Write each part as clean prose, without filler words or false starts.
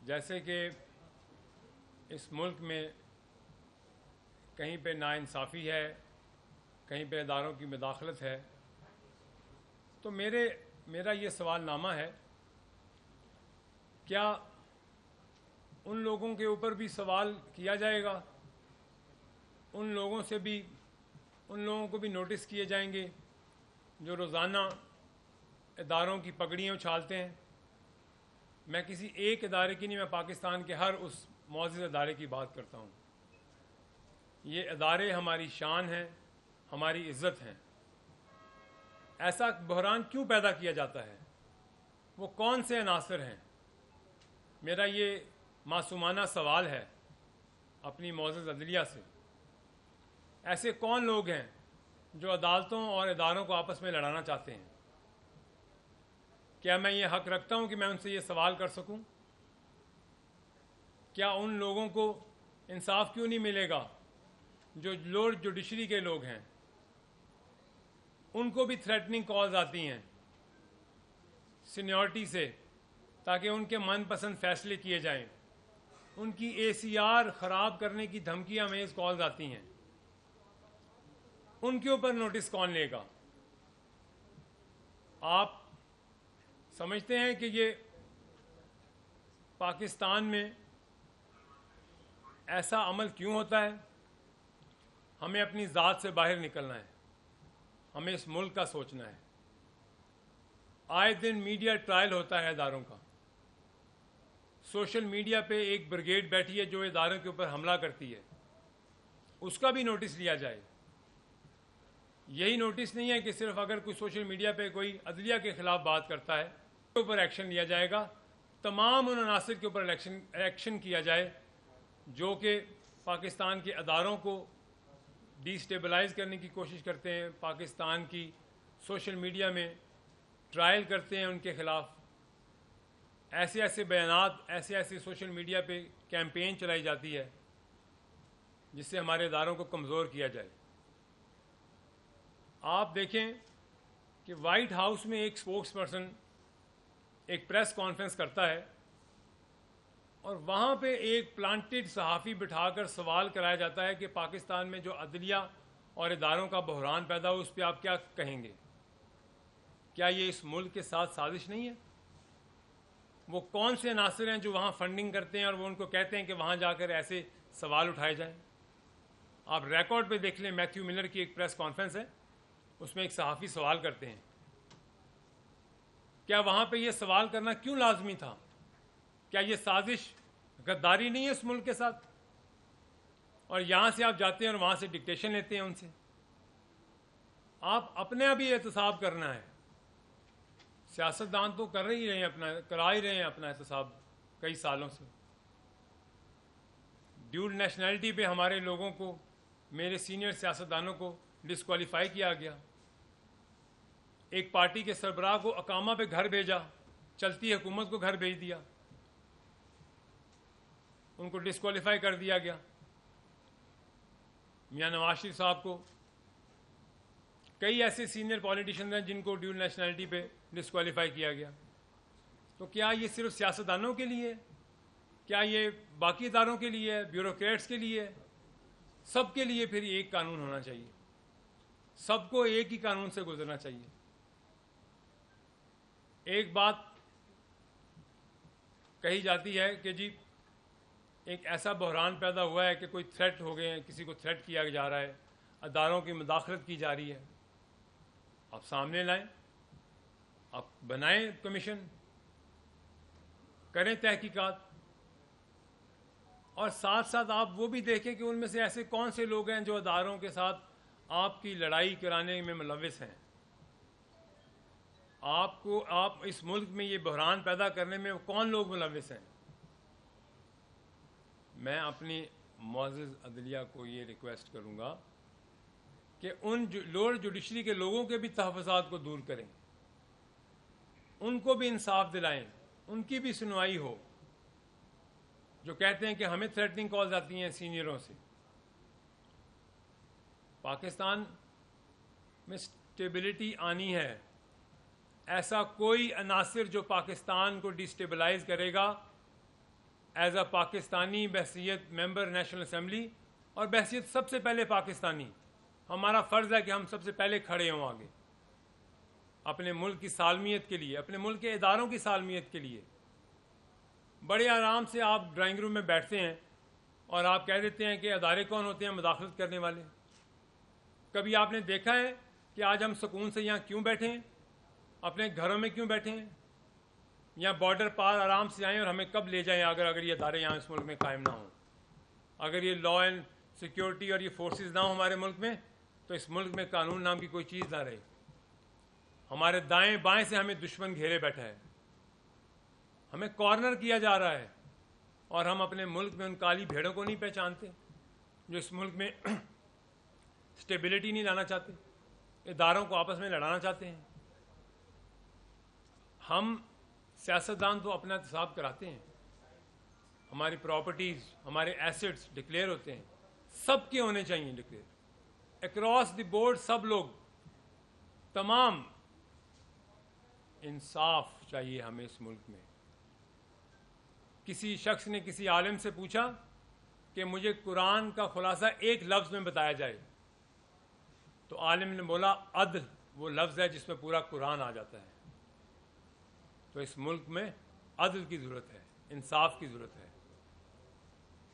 جیسے کہ اس ملک میں کہیں پہ ناانصافی ہے، کہیں پہ اداروں کی مداخلت ہے، تو میرا یہ سوال نامہ ہے، کیا ان لوگوں کے اوپر بھی سوال کیا جائے گا؟ ان لوگوں کو بھی نوٹس کیے جائیں گے جو روزانہ اداروں کی پگڑیاں اچھالتے ہیں؟ میں کسی ایک ادارے کی نہیں، میں پاکستان کے ہر اس معزز ادارے کی بات کرتا ہوں۔ یہ ادارے ہماری شان ہیں، ہماری عزت ہیں۔ ایسا بحران کیوں پیدا کیا جاتا ہے؟ وہ کون سے عناصر ہیں؟ میرا یہ معصومانہ سوال ہے اپنی معزز عدلیہ سے۔ ایسے کون لوگ ہیں جو عدالتوں اور اداروں کو آپس میں لڑانا چاہتے ہیں؟ کیا میں یہ حق رکھتا ہوں کہ میں ان سے یہ سوال کر سکوں؟ کیا ان لوگوں کو انصاف کیوں نہیں ملے گا جو لوڈ جوڈیشری کے لوگ ہیں؟ ان کو بھی تھریٹننگ کالز آتی ہیں سینیورٹی سے تاکہ ان کے من پسند فیصلے کیے جائیں۔ ان کی ACR خراب کرنے کی دھمکیاں امیز کالز آتی ہیں۔ ان کے اوپر نوٹس کون لے گا؟ آپ سمجھتے ہیں کہ یہ پاکستان میں ایسا عمل کیوں ہوتا ہے؟ ہمیں اپنی ذات سے باہر نکلنا ہے، ہمیں اس ملک کا سوچنا ہے۔ آئے دن میڈیا ٹرائل ہوتا ہے اداروں کا، سوشل میڈیا پہ ایک بریگیڈ بیٹھی ہے جو اداروں کے اوپر حملہ کرتی ہے، اس کا بھی نوٹس لیا جائے۔ یہی نوٹس نہیں ہے کہ صرف اگر کوئی سوشل میڈیا پہ کوئی عدلیہ کے خلاف بات کرتا ہے اس کے اوپر ایکشن لیا جائے گا، تمام ان عناصر کے اوپر ایکشن کیا جائے جو کہ پاکستان کے اداروں کو ڈی اسٹیبلائز کرنے کی کوشش کرتے ہیں، پاکستان کی سوشل میڈیا میں ٹرائل کرتے ہیں ان کے خلاف، ایسے بیانات، ایسے سوشل میڈیا پہ کیمپین چلائی جاتی ہے جس سے ہمارے اداروں کو کمزور کیا جائے۔ آپ دیکھیں کہ وائٹ ہاؤس میں ایک اسپوکس پرسن ایک پریس کانفرنس کرتا ہے اور وہاں پہ ایک پلانٹڈ صحافی بٹھا کر سوال کرایا جاتا ہے کہ پاکستان میں جو عدلیہ اور اداروں کا بحران پیدا ہو اس پہ آپ کیا کہیں گے؟ کیا یہ اس ملک کے ساتھ سازش نہیں ہے؟ وہ کون سے عناصر ہیں جو وہاں فنڈنگ کرتے ہیں اور وہ ان کو کہتے ہیں کہ وہاں جا کر ایسے سوال اٹھائے جائیں؟ آپ ریکارڈ پہ دیکھ لیں، میتھیو ملر کی ایک پریس کانفرنس ہے، اس میں ایک صحافی سوال کرتے ہیں۔ کیا وہاں پہ یہ سوال کرنا کیوں لازمی تھا؟ کیا یہ سازش غداری نہیں ہے اس ملک کے ساتھ؟ اور یہاں سے آپ جاتے ہیں اور وہاں سے ڈکٹیشن لیتے ہیں ان سے۔ آپ اپنے ابھی احتساب کرنا ہے۔ سیاستدان تو کرا ہی رہے ہیں اپنا احتساب کئی سالوں سے۔ ڈیول نیشنلٹی پہ ہمارے لوگوں کو، میرے سینئر سیاستدانوں کو ڈسکوالیفائی کیا گیا۔ ایک پارٹی کے سربراہ کو اقامہ پہ گھر بھیجا، چلتی حکومت کو گھر بھیج دیا، ان کو ڈسکوالیفائی کر دیا گیا۔ میاں نواز شریف صاحب کو، کئی ایسے سینئر پالیٹیشنز ہیں جن کو ڈیول نیشنلٹی پہ ڈسکوالیفائی کیا گیا۔ تو کیا یہ صرف سیاستدانوں کے لیے؟ کیا یہ باقی اداروں کے لیے، بیوروکریٹس کے لیے؟ سب کے لیے پھر ایک قانون ہونا چاہیے، سب کو ایک ہی قانون سے گزرنا چاہیے۔ ایک بات کہی جاتی ہے کہ جی ایک ایسا بحران پیدا ہوا ہے کہ کوئی تھریٹ ہو گئے ہیں، کسی کو تھریٹ کیا جا رہا ہے، اداروں کی مداخلت کی جا رہی ہے۔ آپ سامنے لائیں، آپ بنائیں کمیشن، کریں تحقیقات، اور ساتھ ساتھ آپ وہ بھی دیکھیں کہ ان میں سے ایسے کون سے لوگ ہیں جو اداروں کے ساتھ آپ کی لڑائی کرانے میں ملوث ہیں۔ آپ اس ملک میں یہ بحران پیدا کرنے میں کون لوگ ملوث ہیں؟ میں اپنی معزز عدلیہ کو یہ ریکویسٹ کروں گا کہ ان لوور جوڈیشری کے لوگوں کے بھی تحفظات کو دور کریں، ان کو بھی انصاف دلائیں، ان کی بھی سنوائی ہو، جو کہتے ہیں کہ ہمیں تھریٹننگ کالز آتی ہیں سینئروں سے۔ پاکستان میں اسٹیبلٹی آنی ہے، ایسا کوئی عناصر جو پاکستان کو ڈی اسٹیبلائز کرے گا ایز اے پاکستانی بحیثیت ممبر نیشنل اسمبلی اور بحیثیت سب سے پہلے پاکستانی، ہمارا فرض ہے کہ ہم سب سے پہلے کھڑے ہوں آگے اپنے ملک کی سالمیت کے لیے، اپنے ملک کے اداروں کی سالمیت کے لیے۔ بڑے آرام سے آپ ڈرائنگ روم میں بیٹھتے ہیں اور آپ کہہ دیتے ہیں کہ ادارے کون ہوتے ہیں مداخلت کرنے والے۔ کبھی آپ نے دیکھا ہے کہ آج ہم سکون سے یہاں کیوں بیٹھے ہیں، اپنے گھروں میں کیوں بیٹھے ہیں؟ یا بارڈر پار آرام سے آئیں اور ہمیں کب لے جائیں اگر یہ ادارے یہاں اس ملک میں قائم نہ ہوں، اگر یہ لا اینڈ سیکیورٹی اور یہ فورسز نہ ہوں ہمارے ملک میں، تو اس ملک میں قانون نام کی کوئی چیز نہ رہے۔ ہمارے دائیں بائیں سے ہمیں دشمن گھیرے بیٹھا ہے، ہمیں کارنر کیا جا رہا ہے، اور ہم اپنے ملک میں ان کالی بھیڑوں کو نہیں پہچانتے جو اس ملک میں سٹیبلٹی نہیں لانا چاہتے، اداروں کو آپس میں لڑانا چاہتے ہیں۔ ہم سیاستدان تو اپنا احتساب کراتے ہیں، ہماری پراپرٹیز ہمارے ایسٹس ڈکلیئر ہوتے ہیں، سب کے ہونے چاہیے ڈکلیئر اکراس دی بورڈ، سب لوگ، تمام۔ انصاف چاہیے ہمیں اس ملک میں۔ کسی شخص نے کسی عالم سے پوچھا کہ مجھے قرآن کا خلاصہ ایک لفظ میں بتایا جائے، تو عالم نے بولا عدل وہ لفظ ہے جس میں پورا قرآن آ جاتا ہے۔ تو اس ملک میں عدل کی ضرورت ہے، انصاف کی ضرورت ہے،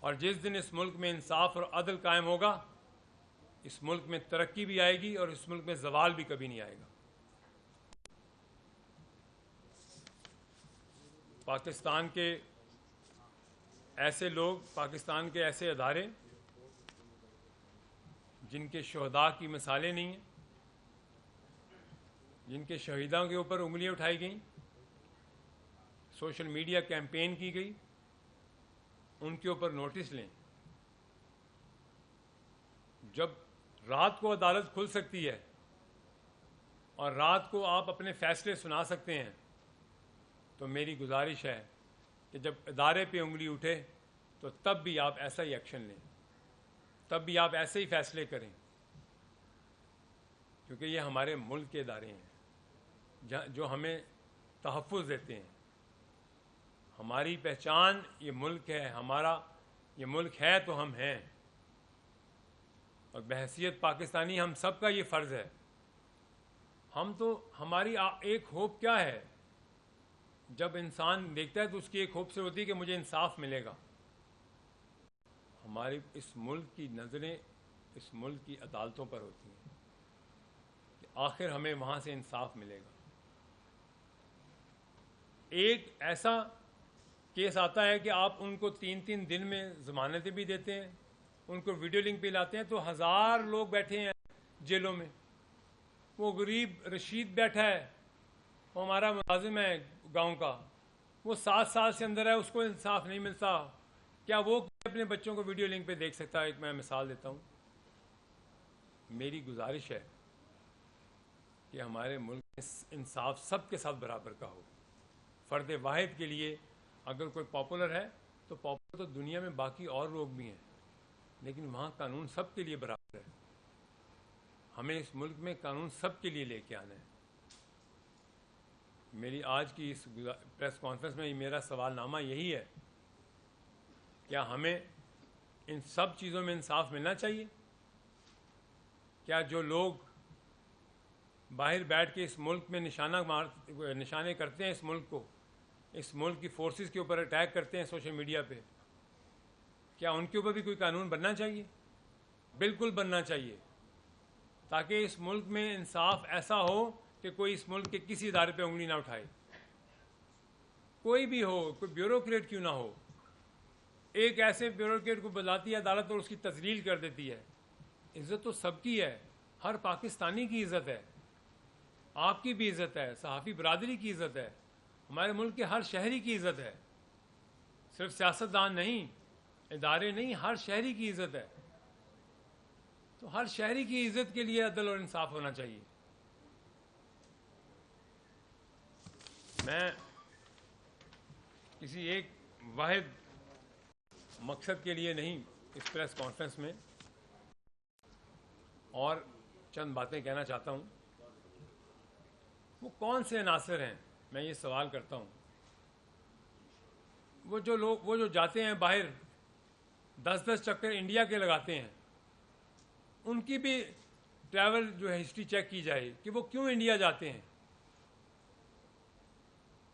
اور جس دن اس ملک میں انصاف اور عدل قائم ہوگا، اس ملک میں ترقی بھی آئے گی اور اس ملک میں زوال بھی کبھی نہیں آئے گا۔ پاکستان کے ایسے لوگ، پاکستان کے ایسے ادارے جن کے شہداء کی مثالیں نہیں ہیں، جن کے شہیدوں کے اوپر انگلیاں اٹھائی گئیں، سوشل میڈیا کیمپین کی گئی، ان کے اوپر نوٹس لیں۔ جب رات کو عدالت کھل سکتی ہے اور رات کو آپ اپنے فیصلے سنا سکتے ہیں، تو میری گزارش ہے کہ جب ادارے پہ انگلی اٹھے تو تب بھی آپ ایسا ہی ایکشن لیں، تب بھی آپ ایسے ہی فیصلے کریں، کیونکہ یہ ہمارے ملک کے ادارے ہیں جو ہمیں تحفظ دیتے ہیں۔ ہماری پہچان یہ ملک ہے، ہمارا یہ ملک ہے تو ہم ہیں، اور بحیثیت پاکستانی ہم سب کا یہ فرض ہے۔ ہم تو ہماری ایک ہوپ کیا ہے، جب انسان دیکھتا ہے تو اس کی ایک ہوپ سے ہوتی ہے کہ مجھے انصاف ملے گا۔ ہماری اس ملک کی نظریں اس ملک کی عدالتوں پر ہوتی ہیں کہ آخر ہمیں وہاں سے انصاف ملے گا۔ ایک ایسا کیس آتا ہے کہ آپ ان کو 3 دن میں ضمانتیں بھی دیتے ہیں، ان کو ویڈیو لنک پہ لاتے ہیں، تو 1000 لوگ بیٹھے ہیں جیلوں میں، وہ غریب رشید بیٹھا ہے، وہ ہمارا ملازم ہے گاؤں کا، وہ 7 سال سے اندر ہے، اس کو انصاف نہیں ملتا، کیا وہ اپنے بچوں کو ویڈیو لنک پہ دیکھ سکتا ہے؟ ایک میں مثال دیتا ہوں۔ میری گزارش ہے کہ ہمارے ملک میں انصاف سب کے ساتھ برابر کا ہو۔ فرد واحد کے لیے اگر کوئی پاپولر ہے تو پاپولر تو دنیا میں باقی اور لوگ بھی ہیں، لیکن وہاں قانون سب کے لیے برابر ہے۔ ہمیں اس ملک میں قانون سب کے لیے لے کے آنا ہے۔ میری آج کی اس پریس کانفرنس میں میرا سوال نامہ یہی ہے، کیا ہمیں ان سب چیزوں میں انصاف ملنا چاہیے؟ کیا جو لوگ باہر بیٹھ کے اس ملک میں نشانے کرتے ہیں، اس ملک کی فورسز کے اوپر اٹیک کرتے ہیں سوشل میڈیا پہ، کیا ان کے اوپر بھی کوئی قانون بننا چاہیے؟ بالکل بننا چاہیے، تاکہ اس ملک میں انصاف ایسا ہو کہ کوئی اس ملک کے کسی ادارے پہ انگلی نہ اٹھائے، کوئی بھی ہو، کوئی بیوروکریٹ کیوں نہ ہو۔ ایک ایسے بیوروکریٹ کو بلاتی ہے عدالت اور اس کی تذلیل کر دیتی ہے۔ عزت تو سب کی ہے، ہر پاکستانی کی عزت ہے، آپ کی بھی عزت ہے، صحافی برادری کی عزت ہے، ہمارے ملک کے ہر شہری کی عزت ہے، صرف سیاستدان نہیں، ادارے نہیں، ہر شہری کی عزت ہے۔ تو ہر شہری کی عزت کے لیے عدل اور انصاف ہونا چاہیے۔ میں کسی ایک واحد مقصد کے لیے نہیں اس پریس کانفرنس میں اور چند باتیں کہنا چاہتا ہوں۔ وہ کون سے عناصر ہیں، میں یہ سوال کرتا ہوں، وہ جو جاتے ہیں باہر 10 چکر انڈیا کے لگاتے ہیں، ان کی بھی ٹریول جو ہے ہسٹری چیک کی جائے کہ وہ کیوں انڈیا جاتے ہیں،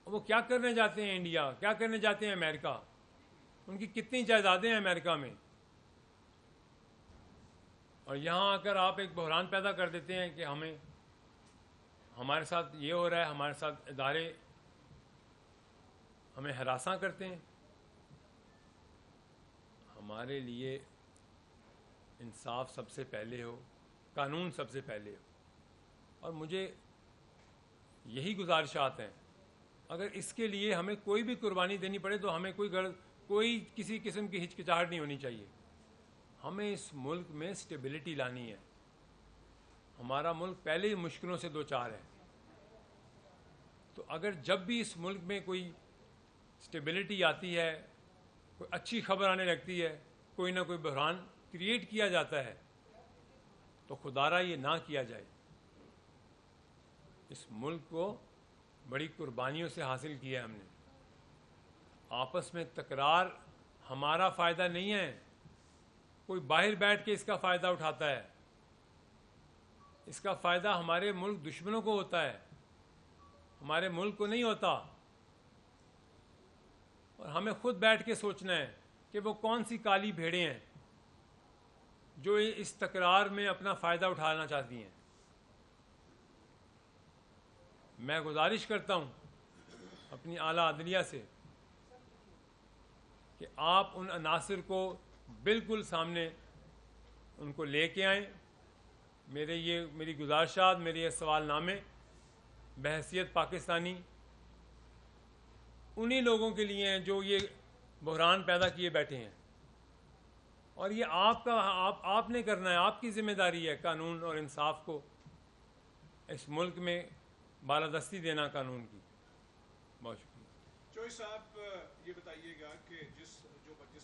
وہ کیا کرنے جاتے ہیں انڈیا، کیا کرنے جاتے ہیں امریکہ، ان کی کتنی جائیدادیں ہیں امریکہ میں، اور یہاں آ کر آپ ایک بحران پیدا کر دیتے ہیں کہ ہمارے ساتھ یہ ہو رہا ہے، ہمارے ساتھ ادارے ہمیں ہراساں کرتے ہیں۔ ہمارے لیے انصاف سب سے پہلے ہو، قانون سب سے پہلے ہو، اور مجھے یہی گزارشات ہیں۔ اگر اس کے لیے ہمیں کوئی بھی قربانی دینی پڑے تو ہمیں کوئی کسی قسم کی ہچکچاہٹ نہیں ہونی چاہیے۔ ہمیں اس ملک میں سٹیبلٹی لانی ہے۔ ہمارا ملک پہلے ہی مشکلوں سے دوچار ہے، تو اگر جب بھی اس ملک میں کوئی سٹیبلٹی آتی ہے، کوئی اچھی خبر آنے لگتی ہے، کوئی نہ کوئی بحران کریٹ کیا جاتا ہے، تو خدارا یہ نہ کیا جائے۔ اس ملک کو بڑی قربانیوں سے حاصل کیا ہے ہم نے۔ آپس میں تکرار ہمارا فائدہ نہیں ہے، کوئی باہر بیٹھ کے اس کا فائدہ اٹھاتا ہے، اس کا فائدہ ہمارے ملک دشمنوں کو ہوتا ہے، ہمارے ملک کو نہیں ہوتا۔ اور ہمیں خود بیٹھ کے سوچنا ہے کہ وہ کون سی کالی بھیڑیں ہیں جو اس تکرار میں اپنا فائدہ اٹھانا چاہتی ہیں۔ میں گزارش کرتا ہوں اپنی اعلیٰ عدلیہ سے کہ آپ ان عناصر کو بالکل سامنے ان کو لے کے آئیں۔ میری گزارشات، میرے یہ سوال نامے بحیثیت پاکستانی انہی لوگوں کے لیے ہیں جو یہ بحران پیدا کیے بیٹھے ہیں، اور یہ آپ نے کرنا ہے، آپ کی ذمہ داری ہے قانون اور انصاف کو اس ملک میں بالادستی دینا قانون کی۔ بہت شکریہ۔ چوئی صاحب یہ بتائیے گا کہ جس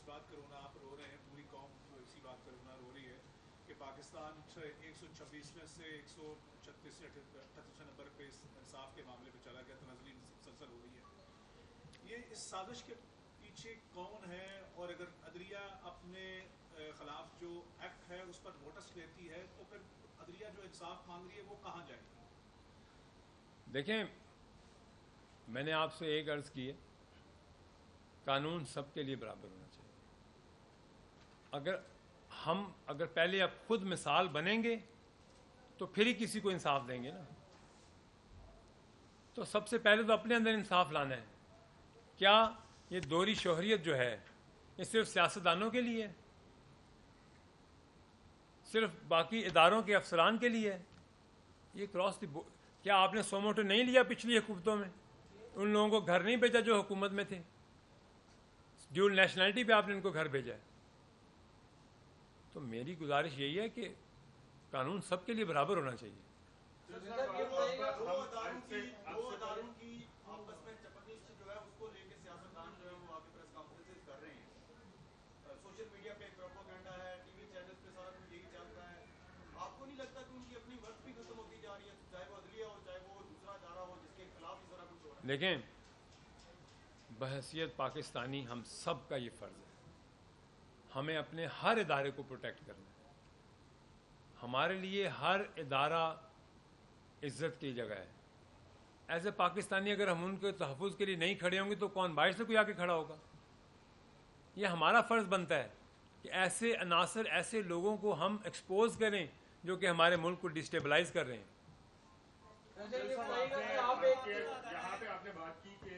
بات کا رونا آپ رو رہے ہیں، پوری قوم اسی بات کا رونا رو رہی ہے کہ پاکستان 126 میں سے 136 سے 38 نمبر پہ انصاف کے معاملے پہ چلا گیا، تنزلی مسلسل ہو رہی ہے۔ یہ اس سازش کے پیچھے کون ہے، اور اگر عدلیہ اپنے خلاف جو ایکٹ ہے اس پر نوٹس لیتی ہے تو پھر عدلیہ جو انصاف مانگ رہی ہے وہ کہاں جائے گی؟ دیکھیں، میں نے آپ سے ایک عرض کی ہے، قانون سب کے لیے برابر ہونا چاہیے۔ اگر پہلے اب خود مثال بنیں گے تو پھر ہی کسی کو انصاف دیں گے نا۔ تو سب سے پہلے تو اپنے اندر انصاف لانا ہے۔ کیا یہ دوہری شہریت جو ہے یہ صرف سیاستدانوں کے لیے ہے؟ صرف باقی اداروں کے افسران کے لیے ہے؟ یہ کراس دی کیا آپ نے سو موٹو نہیں لیا پچھلی حکومتوں میں؟ ان لوگوں کو گھر نہیں بھیجا جو حکومت میں تھے؟ ڈیول نیشنلٹی پہ آپ نے ان کو گھر بھیجا ہے۔ تو میری گزارش یہی ہے کہ قانون سب کے لیے برابر ہونا چاہیے۔ دیکھیں، بحیثیت پاکستانی ہم سب کا یہ فرض ہے، ہمیں اپنے ہر ادارے کو پروٹیکٹ کرنا ہے۔ ہمارے لیے ہر ادارہ عزت کی جگہ ہے۔ ایز اے پاکستانی اگر ہم ان کے تحفظ کے لیے نہیں کھڑے ہوں گے تو کون باہر سے کوئی آ کے کھڑا ہوگا؟ یہ ہمارا فرض بنتا ہے کہ ایسے عناصر، ایسے لوگوں کو ہم ایکسپوز کریں جو کہ ہمارے ملک کو ڈسٹیبلائز کر رہے ہیں۔ یہاں پہ آپ نے بات کی کہ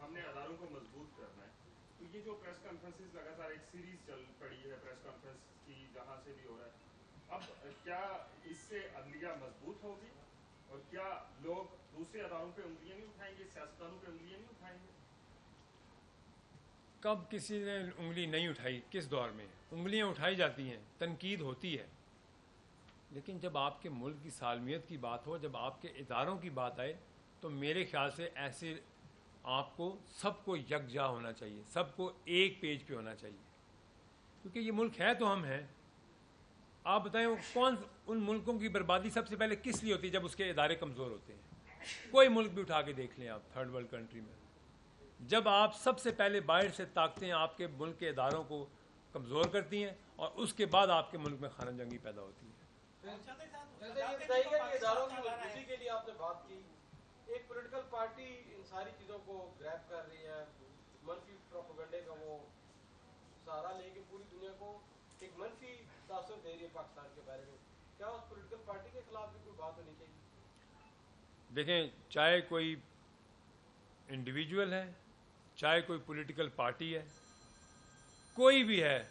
ہم نے اداروں کو مضبوط کرنا ہے، تو یہ جو پریس کانفرنسز لگاتار ایک سیریز چل پڑی ہے پریس کانفرنس کی، جہاں سے بھی ہو رہا ہے، اب کیا اس سے عدلیہ مضبوط ہوگی، اور کیا لوگ دوسرے اداروں پہ انگلیاں نہیں اٹھائیں گے، سیاستدانوں پہ انگلیاں نہیں اٹھائیں گے؟ کب کسی نے انگلی نہیں اٹھائی؟ کس دور میں؟ انگلیاں اٹھائی جاتی ہیں، تنقید ہوتی ہے، لیکن جب آپ کے ملک کی سالمیت کی بات ہو، جب آپ کے اداروں کی بات آئے، تو میرے خیال سے ایسے آپ کو سب کو یکجا ہونا چاہیے، سب کو ایک پیج پہ ہونا چاہیے، کیونکہ یہ ملک ہے تو ہم ہیں۔ آپ بتائیں کون ان ملکوں کی بربادی سب سے پہلے کس لیے ہوتی ہے؟ جب اس کے ادارے کمزور ہوتے ہیں۔ کوئی ملک بھی اٹھا کے دیکھ لیں آپ، تھرڈ ورلڈ کنٹری میں جب آپ سب سے پہلے باہر سے طاقتیں آپ کے ملک کے اداروں کو کمزور کرتی ہیں اور اس کے بعد آپ کے ملک میں خانہ جنگی پیدا ہوتی ہے. اداروں کی مضبوطی کے لیے آپ نے بات کی, ایک پولیٹیکل پارٹی ان ساری چیزوں کو گریب کر رہی ہے, منفی پروپیگنڈے کا وہ سہارا لے کے پوری دنیا کو ایک منفی تاثر دے رہی ہے پاکستان کے بارے میں, کیا اس پولیٹیکل پارٹی کے خلاف بھی کوئی بات ہونی چاہیے؟ دیکھیں, چاہے کوئی انڈیویجول ہے, چاہے کوئی پولیٹیکل پارٹی ہے, کوئی بھی ہے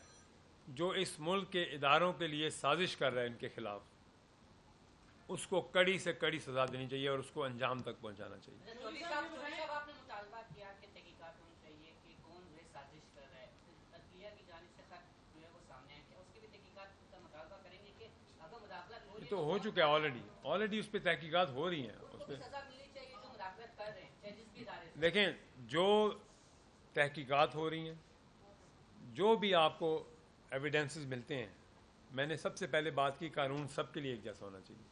جو اس ملک کے اداروں کے لیے سازش کر رہا ہے ان کے خلاف, اس کو کڑی سے کڑی سزا دینی چاہیے اور اس کو انجام تک پہنچانا چاہیے. آپ نے مطالبہ کیا کہ تحقیقات ہونی چاہیے کہ کون جو ہے سازش کر رہا ہے, عدلیہ کی جانب سے خط جو ہے وہ سامنے آئے, کیا اس کی بھی تحقیقات کا مطالبہ کریں گے کہ اگر مداخلت ہو رہی ہے تو ہو چکا ہے آلریڈی اس پہ تحقیقات ہو رہی ہیں. اس پہ سزا ملنی چاہیے جو مداخلت کر رہے ہیں چاہے جس بھی ادارے سے. دیکھیں, جو تحقیقات ہو رہی ہیں, جو بھی آپ کو ایویڈنسز ملتے ہیں, میں نے سب سے پہلے بات کی قانون سب کے لیے ایک جیسا ہونا چاہیے.